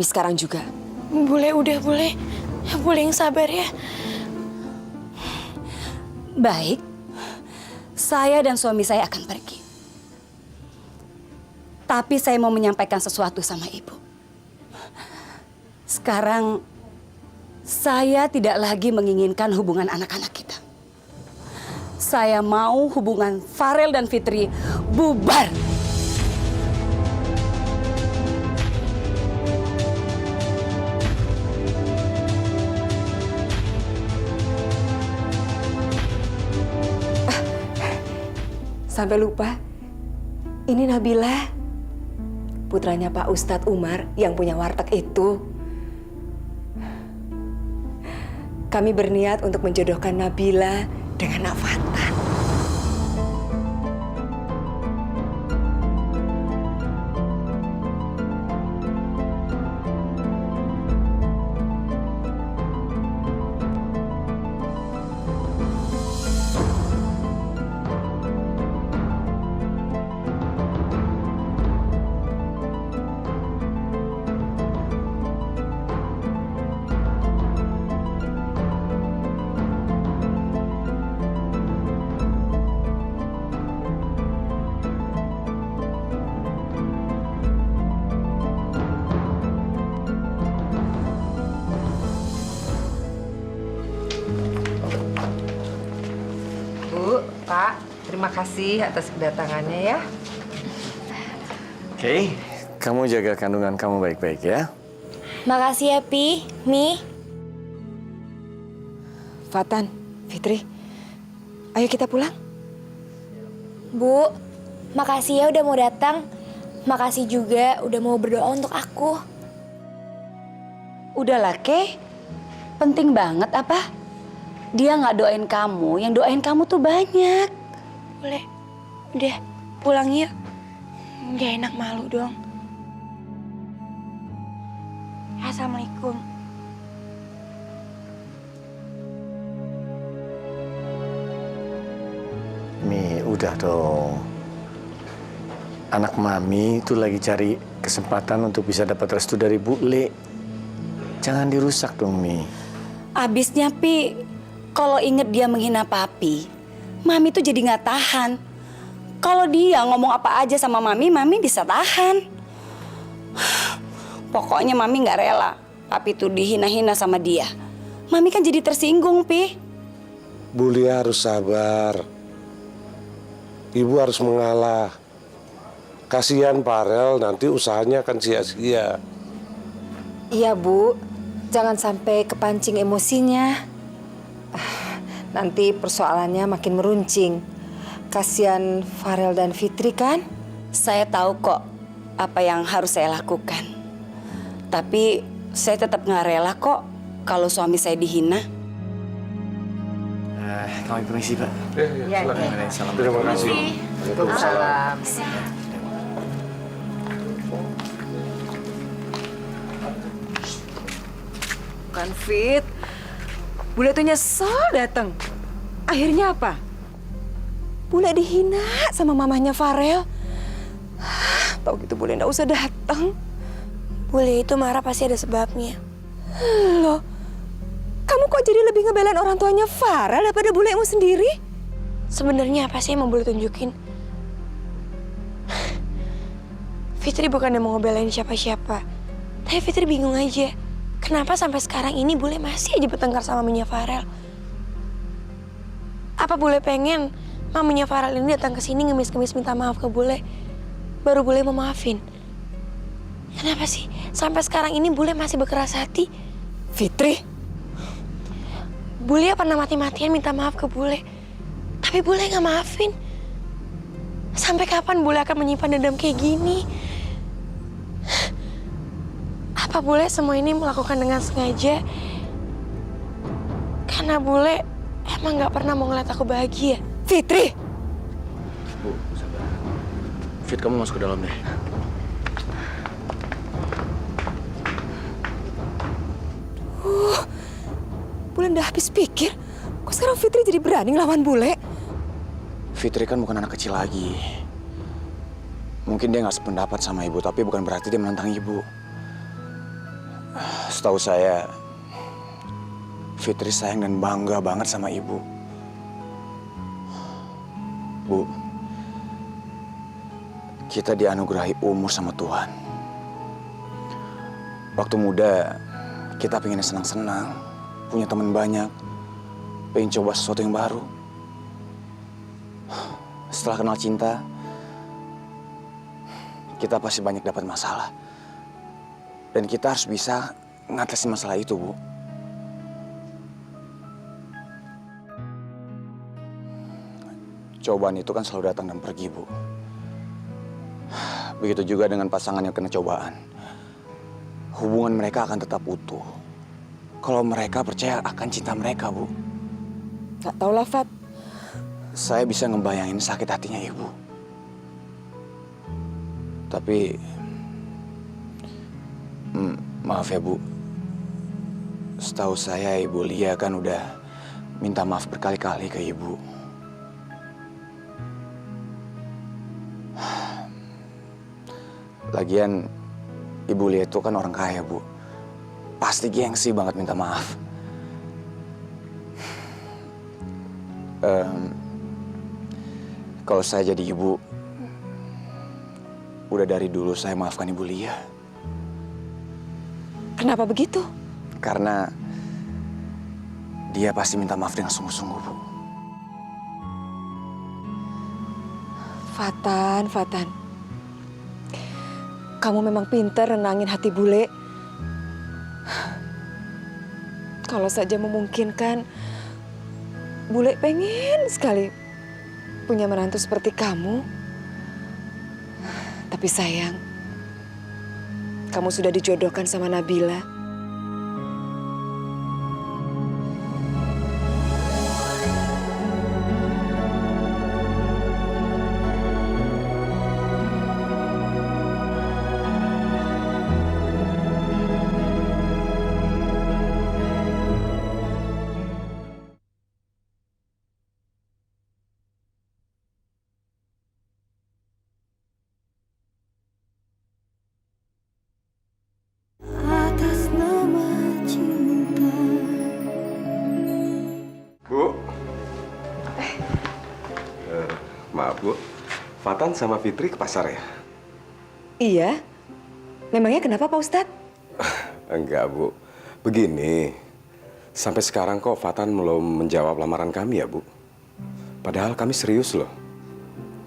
suami sekarang juga. Bule, udah Bule. Bule yang sabar ya. Baik, saya dan suami saya akan pergi. Tapi saya mau menyampaikan sesuatu sama ibu. Sekarang, saya tidak lagi menginginkan hubungan anak-anak kita. Saya mau hubungan Farel dan Fitri bubar. Sampai lupa, ini Nabila, putranya Pak Ustadz Umar yang punya warteg itu. Kami berniat untuk menjodohkan Nabila dengan Nak Fatan. Pak, terima kasih atas kedatangannya ya. Oke, kamu jaga kandungan kamu baik-baik ya. Makasih ya, Pi. Mi. Fatan, Fitri, ayo kita pulang. Bu, makasih ya udah mau datang. Makasih juga udah mau berdoa untuk aku. Udahlah, Kay. Penting banget apa? Dia nggak doain kamu, yang doain kamu tuh banyak. Boleh. Udah, pulang yuk. Gak enak malu dong. Assalamualaikum. Mi, udah dong. Anak mami itu lagi cari kesempatan untuk bisa dapat restu dari Bu Le. Jangan dirusak dong, Mi. Abisnya, Pi, kalau inget dia menghina papi, mami tuh jadi nggak tahan. Kalau dia ngomong apa aja sama mami, mami bisa tahan. Pokoknya mami nggak rela papi tuh dihina-hina sama dia. Mami kan jadi tersinggung, Pi. Bu Lia harus sabar. Ibu harus mengalah. Kasihan Farel, nanti usahanya akan sia-sia. Iya, Bu. Jangan sampai kepancing emosinya. Nanti persoalannya makin meruncing. Kasihan Farel dan Fitri kan? Saya tahu kok apa yang harus saya lakukan. Tapi saya tetap nggak rela kok kalau suami saya dihina. Kami permisi, Pak. Ya, silakan. Salam. Terima kasih. Salam. Bukan Fit. Bule tuh nyesel datang. Akhirnya apa? Bule dihina sama mamanya Farel. Tahu gitu Bule nggak usah datang. Bule itu marah pasti ada sebabnya. Loh, kamu kok jadi lebih ngebelain orang tuanya Farel daripada bulemu sendiri? Sebenarnya apa sih yang mau Bule tunjukin? Fitri bukan yang mau ngebelain siapa-siapa. Tapi Fitri bingung aja. Kenapa sampai sekarang ini Bule masih aja bertengkar sama mamanya Farel? Apa Bule pengen mamanya Farel ini datang ke sini ngemis-ngemis minta maaf ke Bule? Baru Bule mau maafin. Kenapa sih sampai sekarang ini Bule masih berkeras hati? Fitri, Bule pernah mati-matian minta maaf ke Bule. Tapi Bule nggak maafin. Sampai kapan Bule akan menyimpan dendam kayak gini? Apa Bule semua ini melakukan dengan sengaja? Karena Bule emang nggak pernah mau ngeliat aku bahagia. Fitri. Bu, sabar. Fit, kamu masuk ke dalam deh. Bule udah habis pikir. Kok sekarang Fitri jadi berani ngelawan Bule? Fitri kan bukan anak kecil lagi. Mungkin dia nggak sependapat sama ibu, tapi bukan berarti dia menentang ibu. Setahu saya, Fitri sayang dan bangga banget sama ibu. Bu, kita dianugerahi umur sama Tuhan. Waktu muda, kita pengen senang-senang, punya teman banyak, pengen coba sesuatu yang baru. Setelah kenal cinta, kita pasti banyak dapat masalah. Dan kita harus bisa ngatasin masalah itu, Bu. Cobaan itu kan selalu datang dan pergi, Bu. Begitu juga dengan pasangan yang kena cobaan. Hubungan mereka akan tetap utuh kalau mereka percaya akan cinta mereka, Bu. Gak tau lah, Fat. Saya bisa ngebayangin sakit hatinya ibu. Tapi, maaf ya, Bu. Setahu saya Ibu Lia kan udah minta maaf berkali-kali ke ibu. Lagian, Ibu Lia itu kan orang kaya, Bu. Pasti gengsi banget minta maaf. Kalau saya jadi ibu, udah dari dulu saya maafkan Ibu Lia. Kenapa begitu? Karena dia pasti minta maaf dengan sungguh-sungguh, Bu. Fatan. Kamu memang pintar renangin hati bule. Kalau saja memungkinkan, bule pengen sekali punya menantu seperti kamu. Tapi sayang, kamu sudah dijodohkan sama Nabila. Bu. Maaf, Bu. Fatan sama Fitri ke pasar ya? Iya. Memangnya kenapa, Pak Ustadz? Enggak, Bu. Begini, sampai sekarang kok Fatan belum menjawab lamaran kami ya, Bu? Padahal kami serius loh.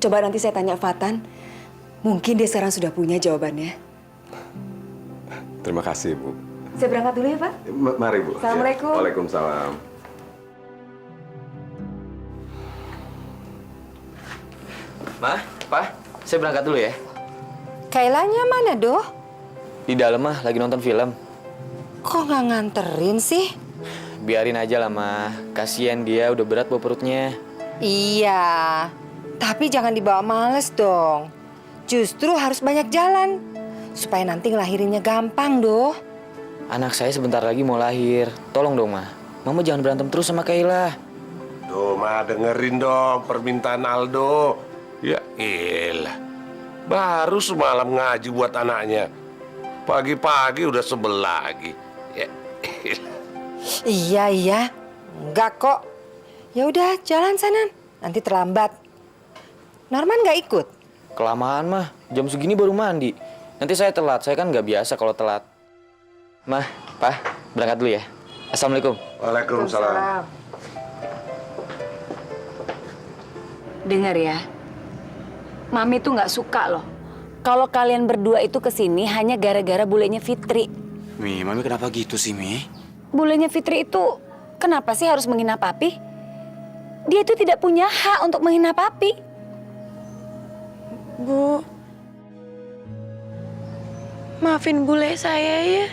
Coba nanti saya tanya Fatan. Mungkin dia sekarang sudah punya jawabannya. Terima kasih, Bu. Saya berangkat dulu ya, Pak. Mari, Bu. Assalamualaikum. Ya. Waalaikumsalam. Ma, Pa, saya berangkat dulu ya. Kailanya mana, Doh? Di dalam mah lagi nonton film. Kok nggak nganterin sih? Biarin aja lah, Ma. Kasian dia udah berat bawa perutnya. Iya, tapi jangan dibawa males dong. Justru harus banyak jalan. Supaya nanti ngelahirinnya gampang, Doh. Anak saya sebentar lagi mau lahir. Tolong dong, Ma. Mama jangan berantem terus sama Kaila. Tuh, Ma, dengerin dong permintaan Aldo. Ya elah, baru semalam ngaji buat anaknya. Pagi-pagi udah sebel lagi. Ya elah. Iya. Enggak kok. Ya udah, jalan sana. Nanti terlambat. Norman nggak ikut? Kelamaan, mah. Jam segini baru mandi. Nanti saya telat. Saya kan nggak biasa kalau telat. Ma, Pa, berangkat dulu ya. Assalamualaikum. Waalaikumsalam. Dengar ya, Mami tuh nggak suka loh kalau kalian berdua itu kesini hanya gara-gara bulenya Fitri. Mi, Mami kenapa gitu sih, Mi? Bulenya Fitri itu kenapa sih harus menghina Papi? Dia itu tidak punya hak untuk menghina Papi. Bu, maafin bule saya ya.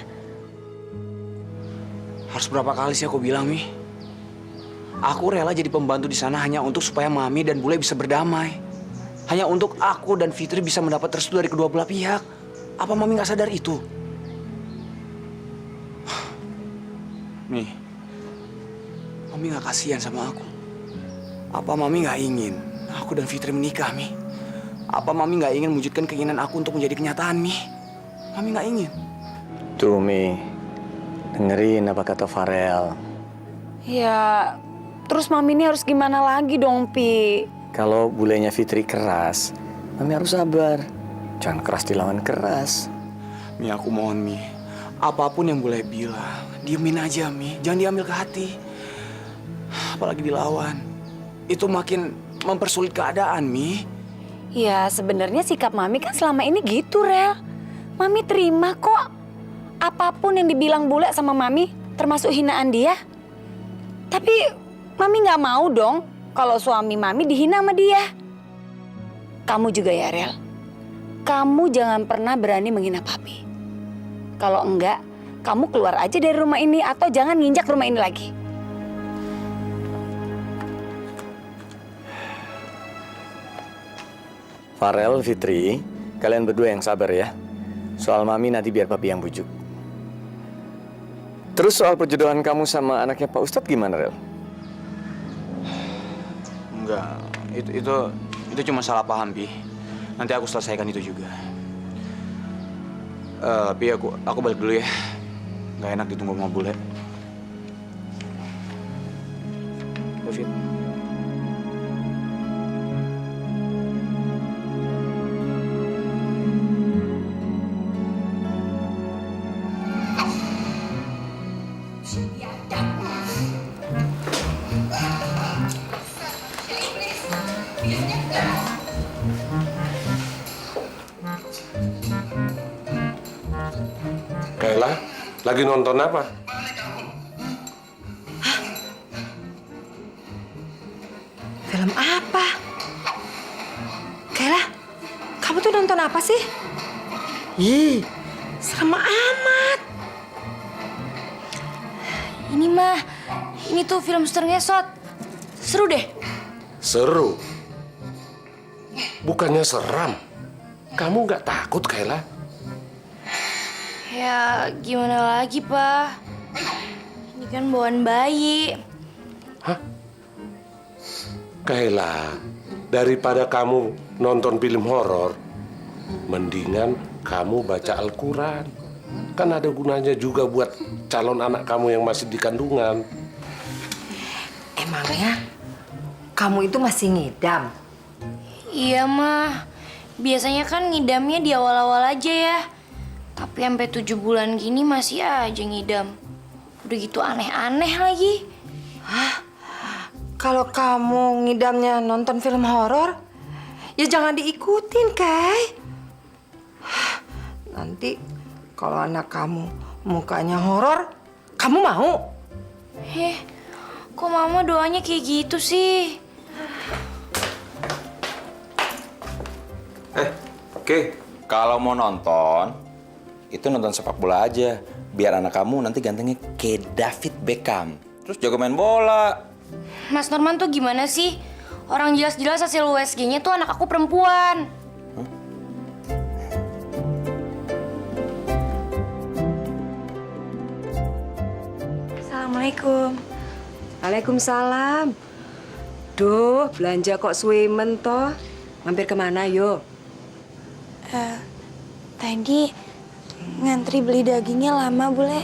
Harus berapa kali sih aku bilang, Mi? Aku rela jadi pembantu di sana hanya untuk supaya Mami dan Bule bisa berdamai. Hanya untuk aku dan Fitri bisa mendapat restu dari kedua belah pihak. Apa Mami nggak sadar itu? Mi, Mami nggak kasihan sama aku. Apa Mami nggak ingin aku dan Fitri menikah, Mi? Apa Mami nggak ingin mewujudkan keinginan aku untuk menjadi kenyataan, Mi? Mami nggak ingin. Tuh, Mi. dengerin apa kata Farel. Ya, terus Mami ini harus gimana lagi dong, Pi? Kalau bulenya Fitri keras, Mami harus sabar. Jangan keras dilawan keras. Mi, aku mohon, Mi. Apapun yang boleh bilang, diemin aja, Mi. Jangan diambil ke hati. Apalagi dilawan. Itu makin mempersulit keadaan, Mi. Ya, sebenarnya sikap Mami kan selama ini gitu, Rel. Mami terima kok. Apapun yang dibilang bule sama Mami, termasuk hinaan dia. Tapi Mami nggak mau dong kalau suami Mami dihina sama dia. Kamu juga ya, Rel. Kamu jangan pernah berani menghina Papi. Kalau enggak, kamu keluar aja dari rumah ini atau jangan nginjak rumah ini lagi. Farel, Fitri, kalian berdua yang sabar ya. Soal Mami nanti biar Papi yang bujuk. Terus soal perjodohan kamu sama anaknya Pak Ustadz gimana, Rel? Enggak, itu cuma salah paham, Pi. Nanti aku selesaikan itu juga. Pi, aku balik dulu ya. Nggak enak ditunggu sama bule. David. Kayla, lagi nonton apa? Film apa? Kayla, kamu tuh nonton apa sih? Ih, serem amat. Ini mah, ini tuh film Suster Ngesot. Seru deh. Seru. Bukannya seram. Kamu nggak takut, Kayla? Ya, gimana lagi, Pak? Ini kan bawaan bayi. Hah? Kayla, daripada kamu nonton film horor, mendingan kamu baca Al-Quran. Kan ada gunanya juga buat calon anak kamu yang masih di kandungan. Emangnya kamu itu masih ngidam? Iya, mah. Biasanya kan ngidamnya di awal-awal aja ya. Tapi sampai 7 bulan gini masih aja ngidam. Udah gitu aneh-aneh lagi. Hah? Kalau kamu ngidamnya nonton film horor, ya jangan diikutin, Kay. Nanti kalau anak kamu mukanya horor, kamu mau? Kok mama doanya kayak gitu sih? Oke, kalau mau nonton, itu nonton sepak bola aja. Biar anak kamu nanti gantengnya kayak David Beckham. Terus jago main bola. Mas Norman tuh gimana sih? Orang jelas-jelas hasil USG-nya tuh anak aku perempuan. Assalamualaikum. Waalaikumsalam. Duh, belanja kok suwemen toh. Mampir kemana yuk? Tadi ngantri beli dagingnya lama, Bule.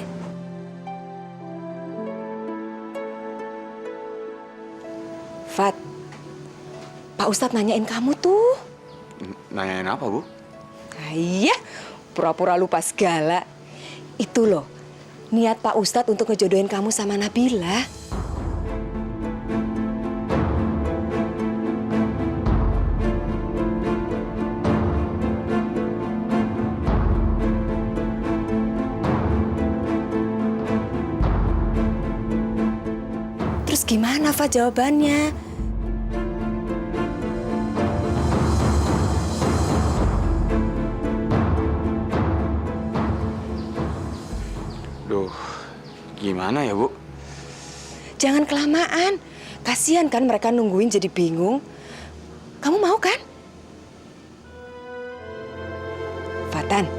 Fat, Pak Ustadz nanyain kamu tuh. Nanyain apa, Bu? Iya, pura-pura lupa segala. Itu loh, niat Pak Ustadz untuk ngejodohin kamu sama Nabila. Terus gimana, Fat, jawabannya? Duh, gimana ya, Bu? Jangan kelamaan. Kasihan kan mereka nungguin jadi bingung. Kamu mau kan? Fatan,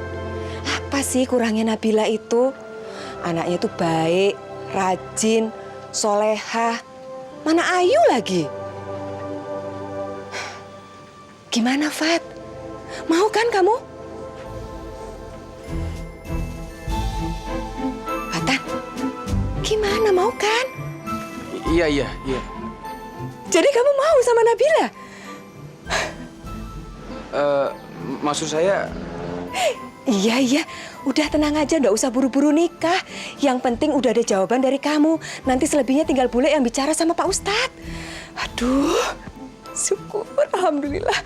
apa sih kurangnya Nabila itu? Anaknya tuh baik, rajin, solehah. Mana Ayu lagi? Gimana, Fat? Mau kan kamu? Fatan, Gimana, mau kan? Iya. Jadi kamu mau sama Nabila? Maksud saya, Iya. Udah tenang aja, nggak usah buru-buru nikah. Yang penting udah ada jawaban dari kamu. Nanti selebihnya tinggal Bule yang bicara sama Pak Ustadz. Aduh, syukur, alhamdulillah.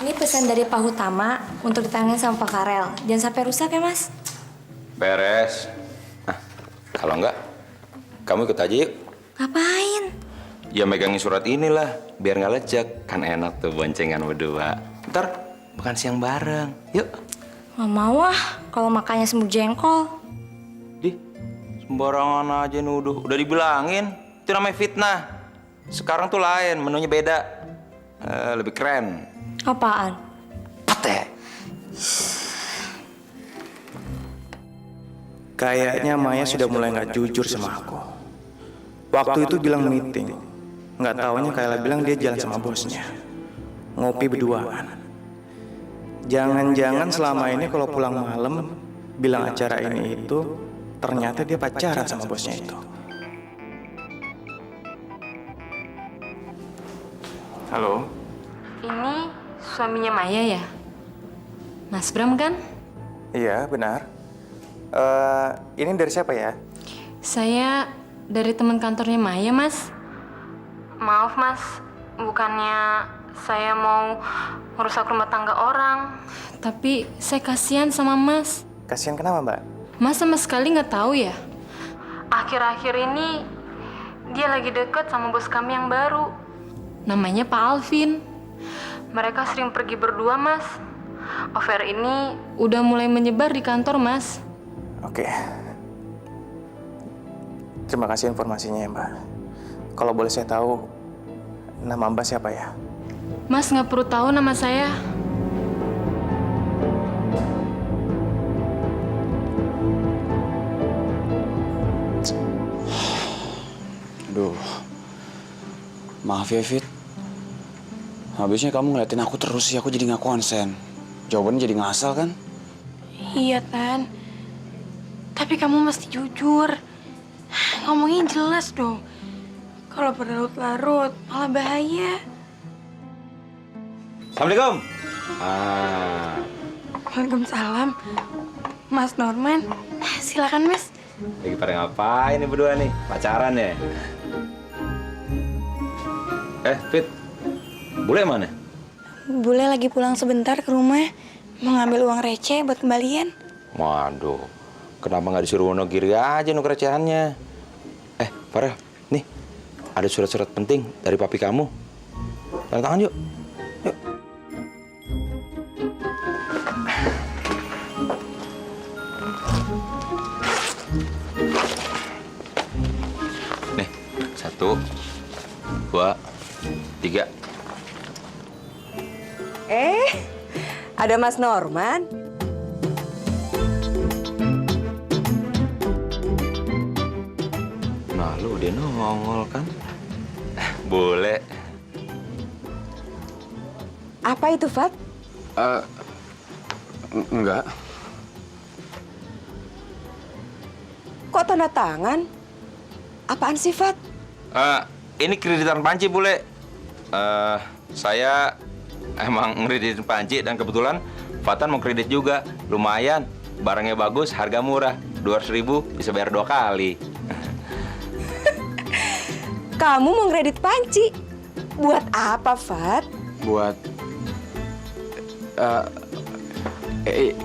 Ini pesan dari Pak Hutama untuk ditangani sama Pak Karel. Jangan sampai rusak ya, Mas. Beres. Nah, kalau enggak, kamu ikut aja yuk. Ngapain? Ya megangin surat inilah, biar nggak lecek. Kan enak tuh boncengan berdua. Ntar makan siang bareng. Yuk. Nggak mau ah, kalau makannya semur jengkol. Di, sembarangan aja nuduh. Udah dibilangin, itu namanya fitnah. Sekarang tuh lain, menunya beda. Lebih keren. Apaan? Pate. Kayaknya Maya sudah mulai nggak jujur sama aku. Waktu itu bilang meeting, nggak taunya Kayla bilang dia jalan sama bosnya, ngopi berduaan. Jangan-jangan selama ini kalau pulang malam bilang acara ini itu, ternyata dia pacaran sama bosnya itu. Halo? Ini suaminya Maya ya? Mas Bram kan? Iya, benar. Ini dari siapa ya? Saya dari teman kantornya Maya, Mas. Maaf, Mas. Bukannya saya mau merusak rumah tangga orang. Tapi saya kasihan sama Mas. Kasihan kenapa, Mbak? Mas sama sekali nggak tahu ya? Akhir-akhir ini dia lagi deket sama bos kami yang baru. Namanya Pak Alvin. Mereka sering pergi berdua, Mas. Affair ini udah mulai menyebar di kantor, Mas. Oke. Terima kasih informasinya ya, Mbak. Kalau boleh saya tahu, nama Mbak siapa ya? Mas nggak perlu tahu nama saya. aduh, maaf ya Fit. Habisnya kamu ngeliatin aku terus sih, aku jadi nggak konsen. Jawabannya jadi ngasal kan? Iya, Tan. Tapi kamu mesti jujur. Ngomongnya jelas dong. Kalau berlarut-larut, malah bahaya. Assalamualaikum. Waalaikumsalam. Mas Norman, silakan Mas. Lagi pada ngapain nih berdua nih? Pacaran ya? Fit. Bule mana? Bule lagi pulang sebentar ke rumah. Mau ngambil uang receh buat kembalian. Waduh, kenapa nggak disuruh Wonogiri aja nuker recehannya? Farel, nih ada surat-surat penting dari papi kamu. Tanda tangan yuk. Yuk. Nih, 1, 2, 3. Ada Mas Norman. Nah, lu udah nongol kan? Boleh. Apa itu, Fat? Enggak. Kok tanda tangan? Apaan sih, Fat? Ini kreditan Panci, Bule. Saya emang ngkreditin Panci dan kebetulan Fatan mau kredit juga. Lumayan, barangnya bagus, harga murah. 200.000 bisa bayar 2 kali. Kamu mau ngredit Panci? Buat apa, Fat? Buat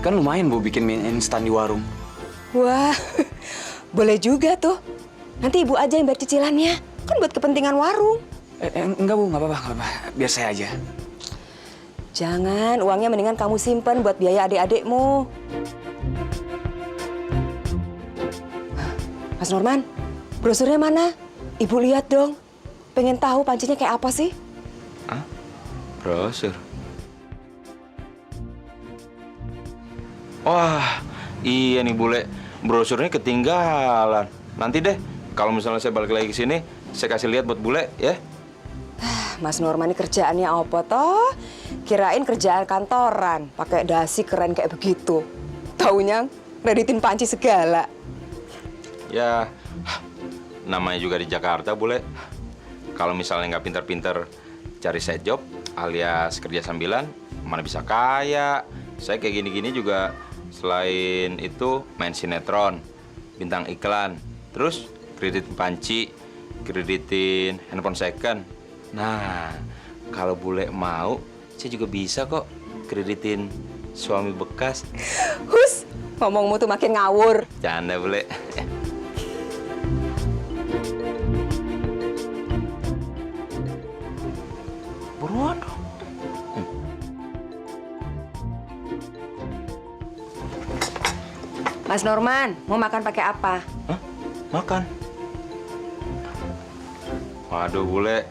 kan lumayan Bu bikin mie instan di warung. Wah, boleh juga tuh. Nanti ibu aja yang bayar cicilannya. Kan buat kepentingan warung. Enggak Bu, nggak apa-apa. Biar saya aja. Jangan, uangnya mendingan kamu simpen buat biaya adik-adikmu. Mas Norman, brosurnya mana? Ibu lihat dong. Pengen tahu pancinya kayak apa sih? Hah? Brosur? Wah, iya nih bule. Brosurnya ketinggalan. Nanti deh, kalau misalnya saya balik lagi ke sini, saya kasih lihat buat bule ya. Mas Norman ini kerjaannya apa toh? Kirain kerjaan kantoran, pakai dasi keren kayak begitu. Taunya kreditin panci segala. Ya, namanya juga di Jakarta bule. Kalau misalnya nggak pinter-pinter cari side job alias kerja sambilan, mana bisa kaya. Saya kayak gini-gini juga selain itu main sinetron, bintang iklan, terus kredit panci, kreditin handphone second. Nah, kalau bule mau, saya juga bisa kok kreditin suami bekas. Hus, ngomongmu tuh makin ngawur. Canda bule. Buruan dong. Mas Norman, mau makan pakai apa? Hah? Makan? Waduh bule,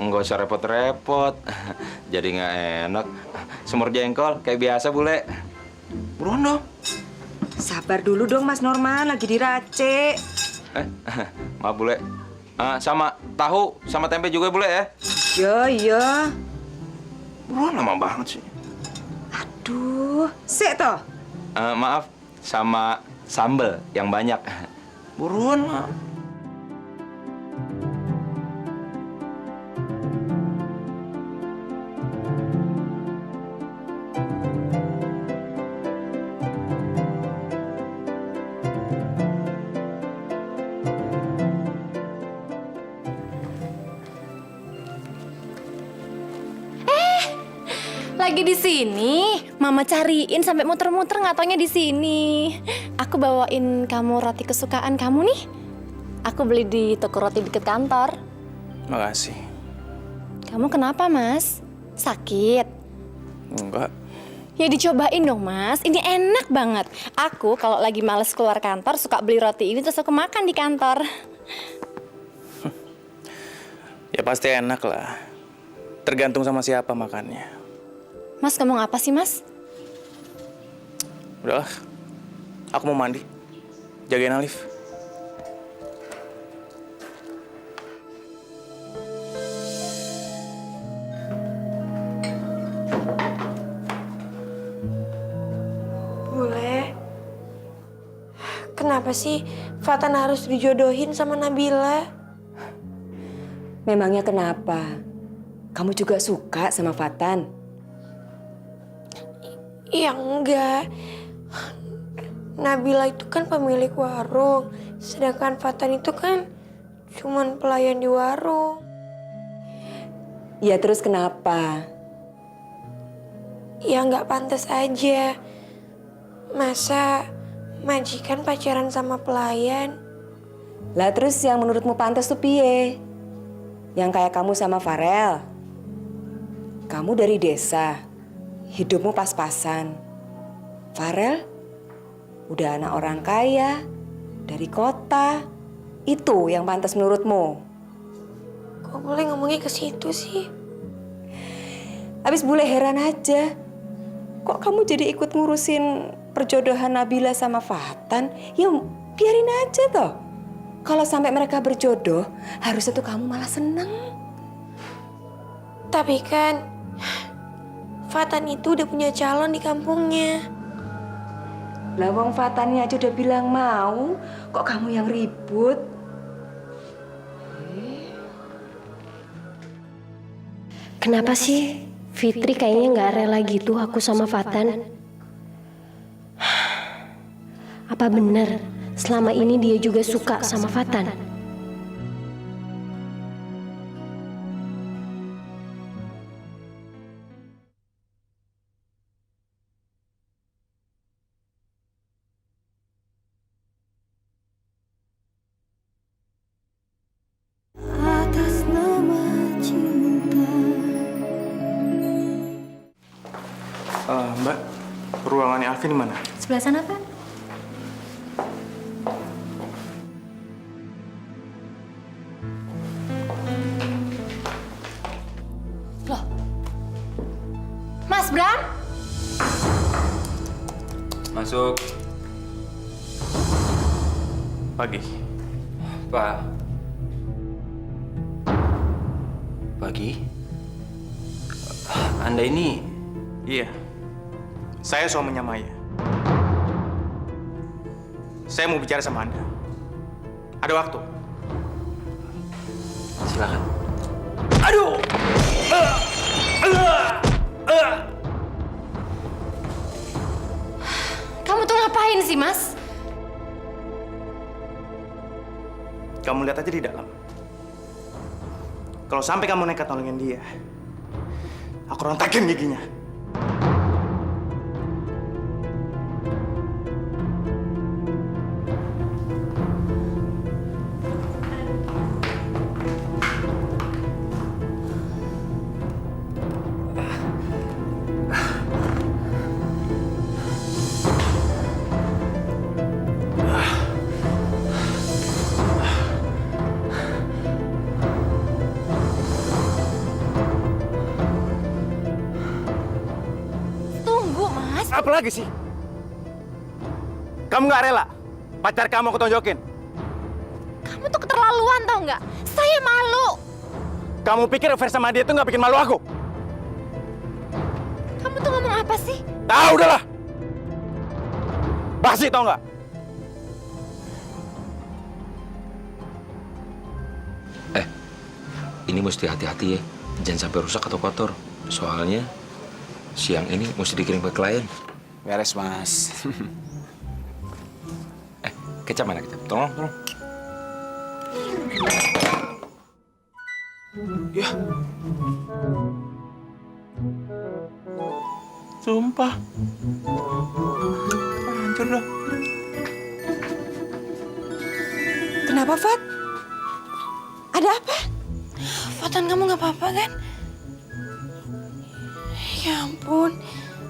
nggak usah repot-repot. Jadi nggak enak. Semur jengkol kayak biasa bule. Buruan dong. Sabar dulu dong Mas Norman, lagi diracik. Maaf bule. Sama tahu sama tempe juga bule ya. Iya. Buruan lama banget sih. Aduh, sik toh. Maaf, sama sambel yang banyak. Buruan lah. Lagi di sini, Mama cariin sampai muter-muter nggak taunya di sini. Aku bawain kamu roti kesukaan kamu nih. Aku beli di toko roti deket kantor. Makasih. Kamu kenapa, Mas? Sakit? Enggak. Ya dicobain dong, Mas. Ini enak banget. Aku kalau lagi males keluar kantor suka beli roti ini terus aku makan di kantor. Ya pasti enak lah. Tergantung sama siapa makannya. Mas ngomong apa sih, Mas? Udahlah, aku mau mandi. Jagain Alif. Bule, kenapa sih Fatan harus dijodohin sama Nabila? Memangnya kenapa? Kamu juga suka sama Fatan? Ya enggak. Nabila itu kan pemilik warung, sedangkan Fatan itu kan cuman pelayan di warung. Ya terus kenapa? Ya nggak pantas aja. Masa majikan pacaran sama pelayan? Lah terus yang menurutmu pantas tuh piye? Yang kayak kamu sama Farel. Kamu dari desa, hidupmu pas-pasan. Farel udah anak orang kaya, dari kota. Itu yang pantas menurutmu? Kok boleh ngomongnya ke situ sih? Habis bule heran aja. Kok kamu jadi ikut ngurusin perjodohan Nabila sama Fatan? Ya biarin aja toh. Kalau sampai mereka berjodoh, harusnya tuh kamu malah seneng. Tapi kan Fatan itu udah punya calon di kampungnya. Lah wong Fatannya aja udah bilang mau, kok kamu yang ribut? Kenapa sih Fitri kayaknya nggak rela gitu aku sama Fatan? Apa benar selama ini dia juga suka sama Fatan? Atas nama cinta. Mbak, ruangannya Alvin di mana? Sebelah sana, Pak. Bram? Masuk. Pagi. Pak. Pagi. Anda ini... Iya. Saya suaminya Maya. Saya mau bicara sama Anda. Ada waktu. Silakan. Aduh! Kamu tuh ngapain sih, Mas? Kamu lihat aja di dalam. Kalau sampai kamu nekat nolongin dia, aku rontakin giginya. Tunggu, Mas. Apa lagi sih? Kamu nggak rela pacar kamu aku tonjokin? Kamu tuh keterlaluan tau nggak? Saya malu. Kamu pikir affair sama dia itu nggak bikin malu aku? Kamu tuh ngomong apa sih? Tahu udahlah. Basi tau nggak? Ini mesti hati-hati ya. Jangan sampai rusak atau kotor. Soalnya siang ini mesti dikirim ke klien. Beres, Mas. Kecap mana kecap? Tolong. Ya. Sumpah. Hancur dah. Kenapa, Fat? Ada apa? Fatan, kamu nggak apa-apa kan? Ya ampun,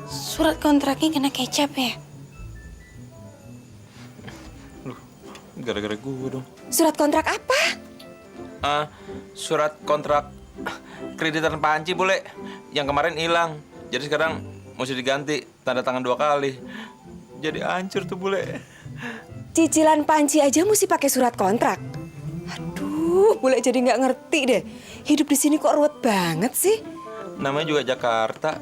surat kontraknya kena kecap ya? Gara-gara gue dong. Surat kontrak apa? Surat kontrak kreditan Panci boleh. Yang kemarin hilang. Jadi sekarang mesti diganti tanda tangan 2 kali. Jadi hancur tuh bule. Cicilan Panci aja mesti pakai surat kontrak. Aduh, Bule jadi nggak ngerti deh. Hidup di sini kok ruwet banget sih. Namanya juga Jakarta.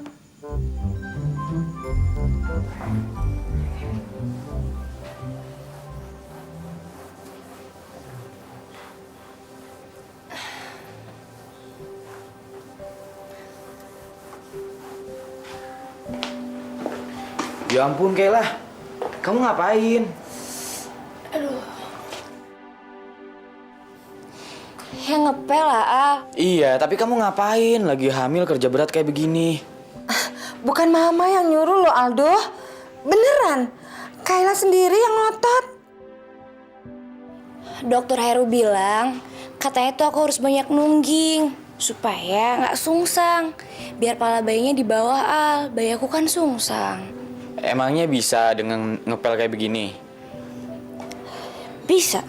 Ya ampun, Kayla. Kamu ngapain? Aduh. Ya ngepel lah, Al. Iya, tapi kamu ngapain? Lagi hamil kerja berat kayak begini. Bukan Mama yang nyuruh lo, Aldo. Beneran. Kayla sendiri yang ngotot. Dokter Heru bilang, katanya tuh aku harus banyak nungging supaya nggak sungsang. Biar pala bayinya di bawah, Al. Bayi aku kan sungsang. Emangnya bisa dengan ngepel kayak begini? Bisa.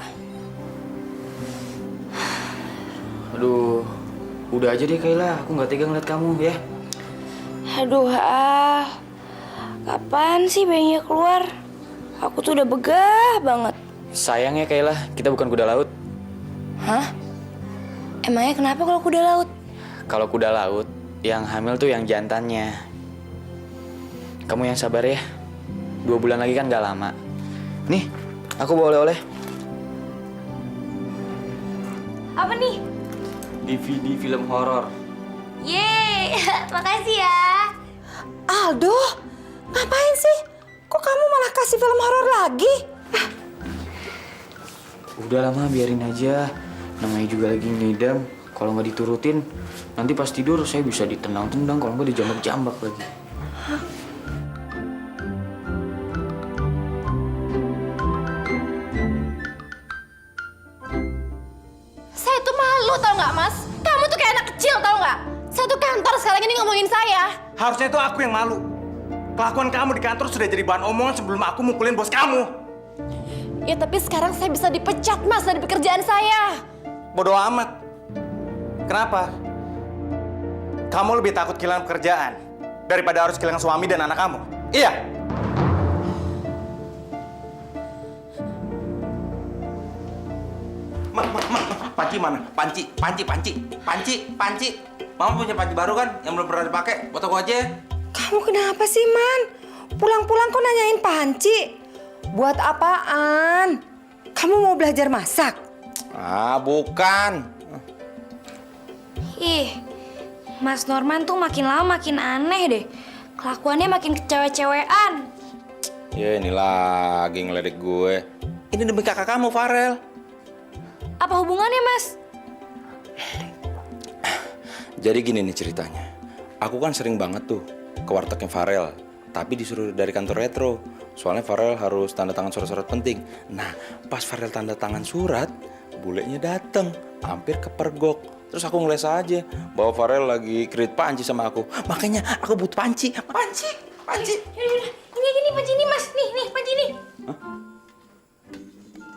Aduh, udah aja deh Kayla. Aku nggak tega ngeliat kamu ya. Aduh, Al. Kapan sih bayinya keluar? Aku tuh udah begah banget. Sayang ya Kayla, kita bukan kuda laut. Hah? Emangnya kenapa kalau kuda laut? Kalau kuda laut, yang hamil tuh yang jantannya. Kamu yang sabar ya. 2 bulan lagi kan gak lama. Nih, aku bawa oleh-oleh. Apa nih? DVD film horor. Yeay, makasih ya. Aldo, ngapain sih? Kok kamu malah kasih film horor lagi? Udah lama biarin aja. Namanya juga lagi ngidam. Kalau nggak diturutin, nanti pas tidur saya bisa ditendang-tendang. Kalau nggak dijambak-jambak lagi. Saya tuh malu tau nggak, Mas? Kamu tuh kayak anak kecil tau nggak? Satu kantor sekarang ini ngomongin saya. Harusnya itu aku yang malu. Kelakuan kamu di kantor sudah jadi bahan omongan sebelum aku mukulin bos kamu. Ya tapi sekarang saya bisa dipecat, Mas, dari pekerjaan saya. Bodoh amat. Kenapa? Kamu lebih takut kehilangan pekerjaan daripada harus kehilangan suami dan anak kamu. Iya. Panci mana? Panci. Mama punya panci baru kan yang belum pernah dipakai. Buat aku aja. Kamu kenapa sih, Man? Pulang-pulang kok nanyain panci? Buat apaan? Kamu mau belajar masak? Ah, bukan. Ih, Mas Norman tuh makin lama makin aneh deh. Kelakuannya makin kecewe-cewean. Ya ini lagi ngeledek gue. Ini demi kakak kamu, Farel. Apa hubungannya, Mas? Jadi gini nih ceritanya. Aku kan sering banget tuh ke wartegnya Farel, tapi disuruh dari kantor retro. Soalnya Farel harus tanda tangan surat-surat penting. Nah, pas Farel tanda tangan surat, bulenya dateng, hampir kepergok. Terus aku ngeles aja bahwa Farel lagi kredit panci sama aku. Makanya aku butuh panci. Yaudah, ini panci ini, Mas. Nih, panci ini.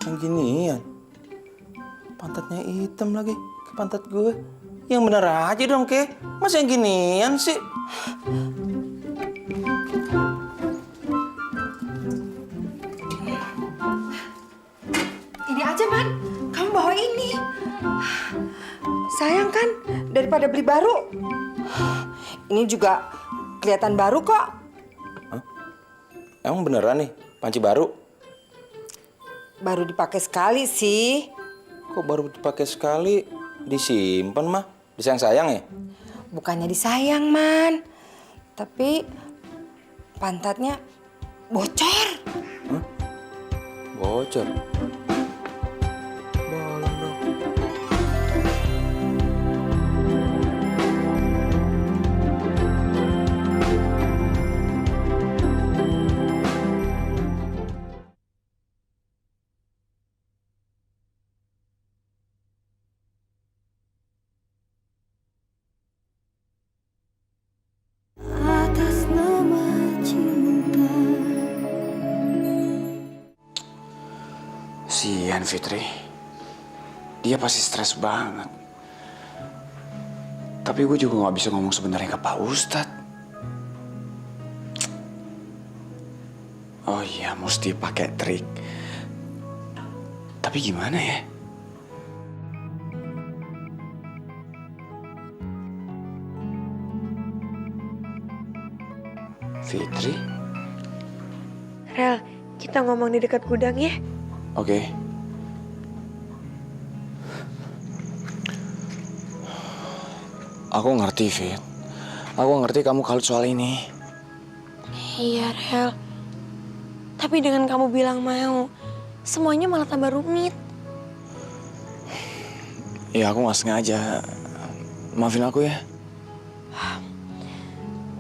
Yang ginian. Pantatnya hitam lagi ke pantat gue. Yang bener aja dong, Ke. Masa yang ginian sih? Ini aja, Man. Kamu bawa ini. Sayang kan daripada beli baru. Ini juga kelihatan baru kok. Emang beneran nih panci baru? Baru dipakai sekali sih. Kok baru dipakai sekali? Disimpan mah? Disayang-sayang ya? Bukannya disayang, Man. Tapi pantatnya bocor. Bocor? Bolong dong. Atas nama cinta. Kasihan Fitri. Dia pasti stres banget. Tapi gue juga gak bisa ngomong sebenarnya ke Pak Ustadz. Oh iya, mesti pakai trik. Tapi gimana ya? Fitri? Rel, kita ngomong di dekat gudang ya. Oke. Aku ngerti, Fit. Aku ngerti kamu kalut soal ini. Iya, Rel. Tapi dengan kamu bilang mau, semuanya malah tambah rumit. Ya, aku gak sengaja. Maafin aku ya.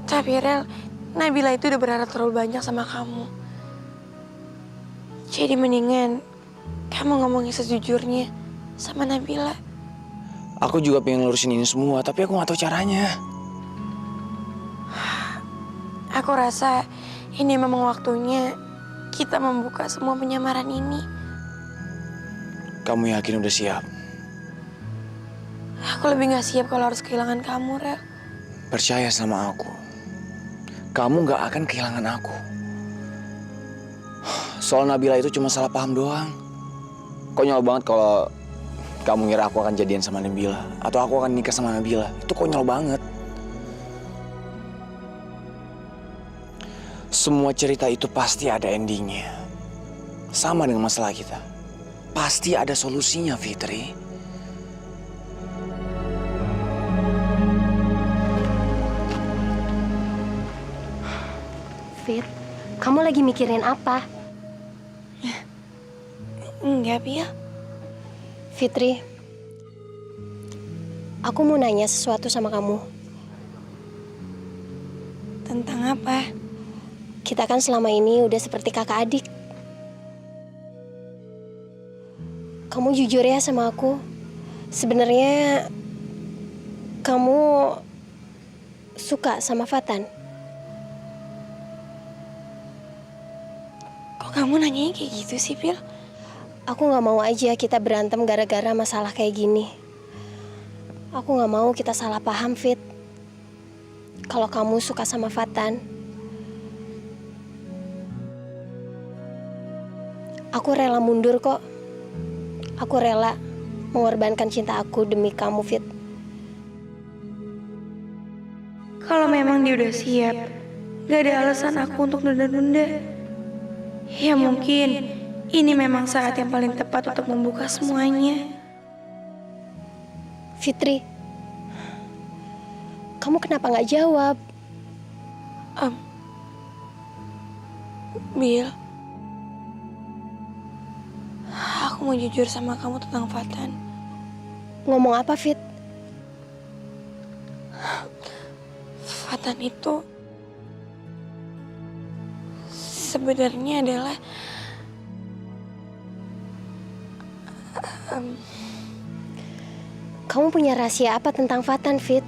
Tapi Rel, Nabila itu udah berharap terlalu banyak sama kamu. Jadi mendingan kamu ngomongin sejujurnya sama Nabila. Aku juga pengen lurusin ini semua, tapi aku gak tahu caranya. Aku rasa ini memang waktunya kita membuka semua penyamaran ini. Kamu yakin udah siap? Aku lebih gak siap kalau harus kehilangan kamu, Rel. Percaya sama aku. Kamu gak akan kehilangan aku. Soal Nabila itu cuma salah paham doang. Konyol banget kalau kamu ngira aku akan jadian sama Nabila. Atau aku akan nikah sama Nabila. Itu konyol banget. Semua cerita itu pasti ada endingnya. Sama dengan masalah kita. Pasti ada solusinya, Fitri. Fit, kamu lagi mikirin apa? Enggak, Pia. Fitri, aku mau nanya sesuatu sama kamu. Tentang apa? Kita kan selama ini udah seperti kakak adik. Kamu jujur ya sama aku. Sebenarnya kamu suka sama Fatan. Kok kamu nanyanya kayak gitu sih, Pil? Aku gak mau aja kita berantem gara-gara masalah kayak gini. Aku gak mau kita salah paham, Fit. kalau kamu suka sama Fatan. Aku rela mundur kok. Aku rela mengorbankan cinta aku demi kamu, Fit. Kalau memang dia udah siap, gak ada alasan aku untuk nunda-nunda. Ya mungkin ini memang saat yang paling tepat untuk membuka semuanya. Fitri, kamu kenapa nggak jawab? Bil, aku mau jujur sama kamu tentang Fatan. Ngomong apa, Fit? Fatan itu sebenarnya adalah Kamu punya rahasia apa tentang Fatan, Fit?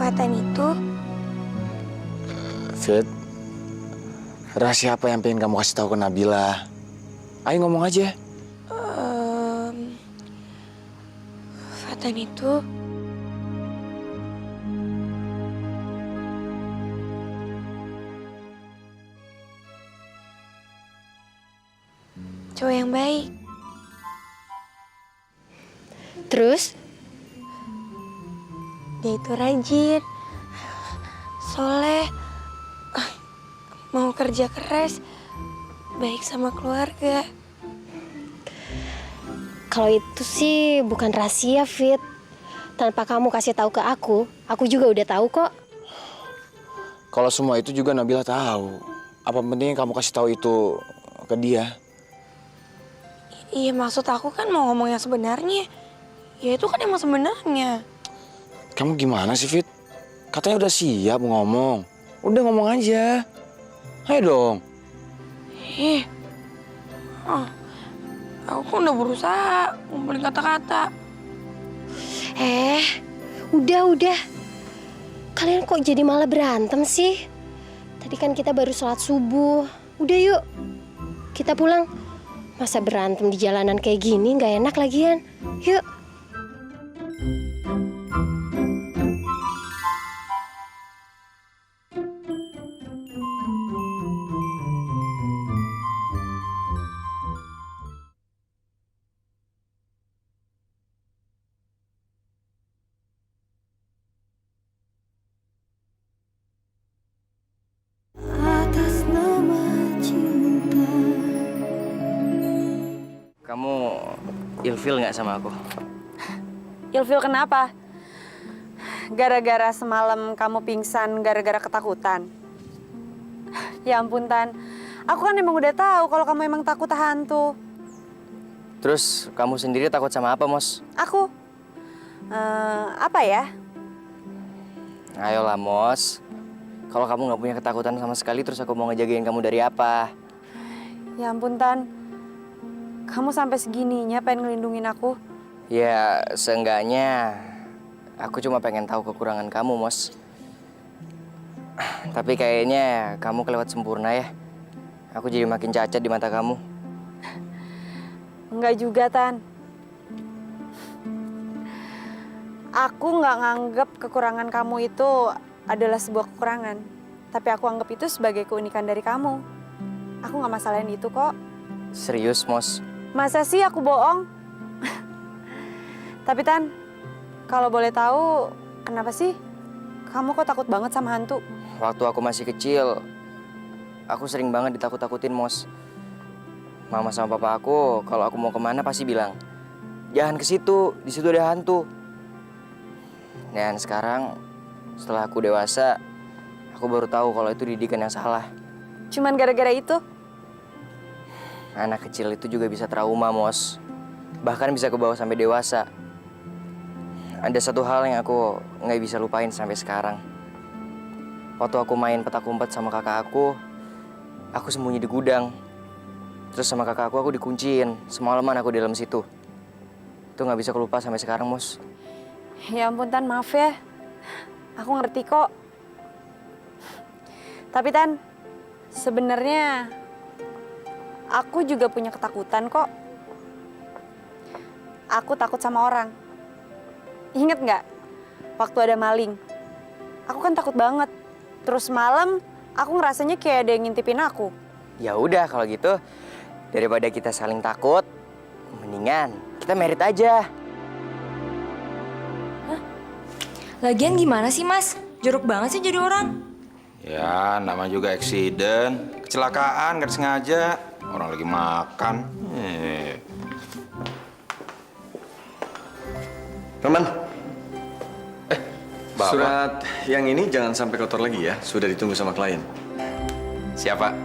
Fatan itu Fit, rahasia apa yang pengen kamu kasih tahu ke Nabila? Ayo ngomong aja. Fatan itu cowok yang baik. Terus? Dia itu rajin, soleh, mau kerja keras, baik sama keluarga. Kalau itu sih bukan rahasia, Fit. Tanpa kamu kasih tahu ke aku juga udah tahu kok. Kalau semua itu juga Nabila tahu. Apa penting kamu kasih tahu itu ke dia? Iya, maksud aku kan mau ngomong yang sebenarnya. Ya itu kan emang sebenarnya. Kamu gimana sih, Fit? Katanya udah siap ngomong. Udah ngomong aja. Ayo dong. Aku kan udah berusaha ngumpulin kata-kata. Udah. Kalian kok jadi malah berantem sih? Tadi kan kita baru sholat subuh. Udah yuk, kita pulang. Masa berantem di jalanan kayak gini nggak enak lagian. Yuk. Kamu ilfil nggak sama aku? Ilfil kenapa? Gara-gara semalam kamu pingsan gara-gara ketakutan? Ya ampun, Tan. Aku kan emang udah tahu kalau kamu emang takut hantu. Terus kamu sendiri takut sama apa, Mos? Aku? Apa ya? Ayolah, Mos. Kalau kamu nggak punya ketakutan sama sekali, terus aku mau ngejagain kamu dari apa? Ya ampun, Tan. Kamu sampai segininya pengen ngelindungin aku? Ya, seenggaknya aku cuma pengen tahu kekurangan kamu, Mos. Tapi kayaknya kamu kelewat sempurna ya. Aku jadi makin cacat di mata kamu. Enggak juga, Tan. Aku nggak nganggep kekurangan kamu itu adalah sebuah kekurangan. Tapi aku anggap itu sebagai keunikan dari kamu. Aku nggak masalahin itu kok. Serius, Mos? Masa sih aku bohong? Tapi Tan, kalau boleh tahu, kenapa sih kamu kok takut banget sama hantu? Waktu aku masih kecil, aku sering banget ditakut-takutin, Mos. Mama sama papa aku, kalau aku mau kemana pasti bilang, jangan ke situ, di situ ada hantu. Dan sekarang, setelah aku dewasa, aku baru tahu kalau itu didikan yang salah. Cuman gara-gara itu? Anak kecil itu juga bisa trauma, Mos. Bahkan bisa kebawa sampai dewasa. Ada satu hal yang aku nggak bisa lupain sampai sekarang. Waktu aku main petak umpet sama kakak aku sembunyi di gudang. Terus sama kakak aku dikunciin. Semalaman aku di dalam situ. Itu nggak bisa kelupa sampai sekarang, Mos. Ya ampun, Tan, maaf ya. Aku ngerti kok. Tapi Tan, sebenarnya aku juga punya ketakutan kok. Aku takut sama orang. Ingat nggak? Waktu ada maling. Aku kan takut banget. Terus malam, aku ngerasanya kayak ada yang ngintipin aku. Ya udah kalau gitu, daripada kita saling takut, mendingan kita merit aja. Lagian gimana sih mas? Jorok banget sih jadi orang. Ya, nama juga accident. Kecelakaan, nggak sengaja. Orang lagi makan. Roman. Bapak. Surat yang ini jangan sampai kotor lagi ya. Sudah ditunggu sama klien. Siapa?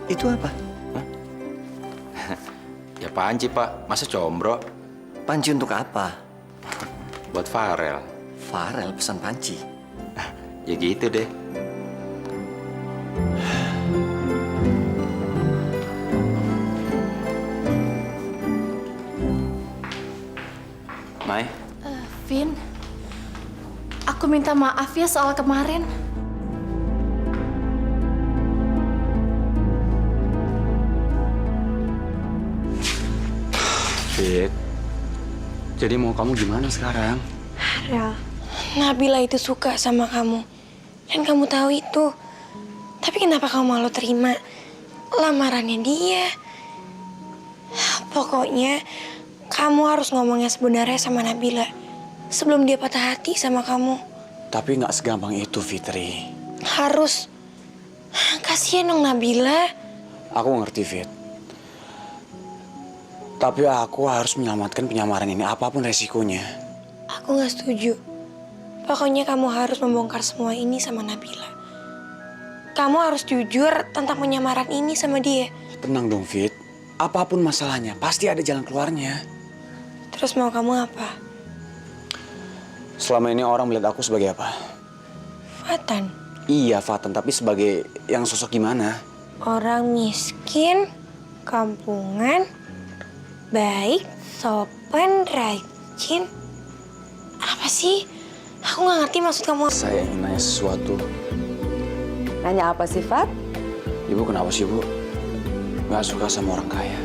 Itu apa? Ya panci, Pak. Masa combro? Panci untuk apa? Buat Farel. Farel pesan panci. Ya gitu deh. Mai, Vin, aku minta maaf ya soal kemarin. Fit. Jadi mau kamu gimana sekarang? Rel, Nabila itu suka sama kamu. Dan kamu tahu itu. Tapi kenapa kamu malu terima lamarannya dia? Pokoknya kamu harus ngomongnya sebenarnya sama Nabila sebelum dia patah hati sama kamu. Tapi nggak segampang itu, Fitri. Harus. Kasihan dong Nabila. Aku ngerti, Fit. Tapi aku harus menyelamatkan penyamaran ini apapun resikonya. Aku nggak setuju. Pokoknya kamu harus membongkar semua ini sama Nabila. Kamu harus jujur tentang penyamaran ini sama dia. Tenang dong, Fit. Apapun masalahnya, pasti ada jalan keluarnya. Terus mau kamu apa? Selama ini orang melihat aku sebagai apa? Fatan. Iya, Fatan. Tapi sebagai yang sosok gimana? Orang miskin, kampungan, baik, sopan, rajin. Apa sih? Aku nggak ngerti maksud kamu. Saya ingin nanya sesuatu. Nanya apa sih, Fat? Ibu kenapa sih, Bu? Nggak suka sama orang kaya?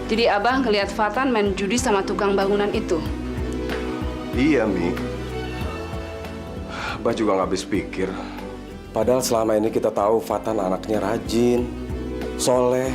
Jadi abang ngeliat Fatan main judi sama tukang bangunan itu? Iya, Mi. Abah juga nggak habis pikir. Padahal selama ini kita tahu Fatan anaknya rajin, soleh,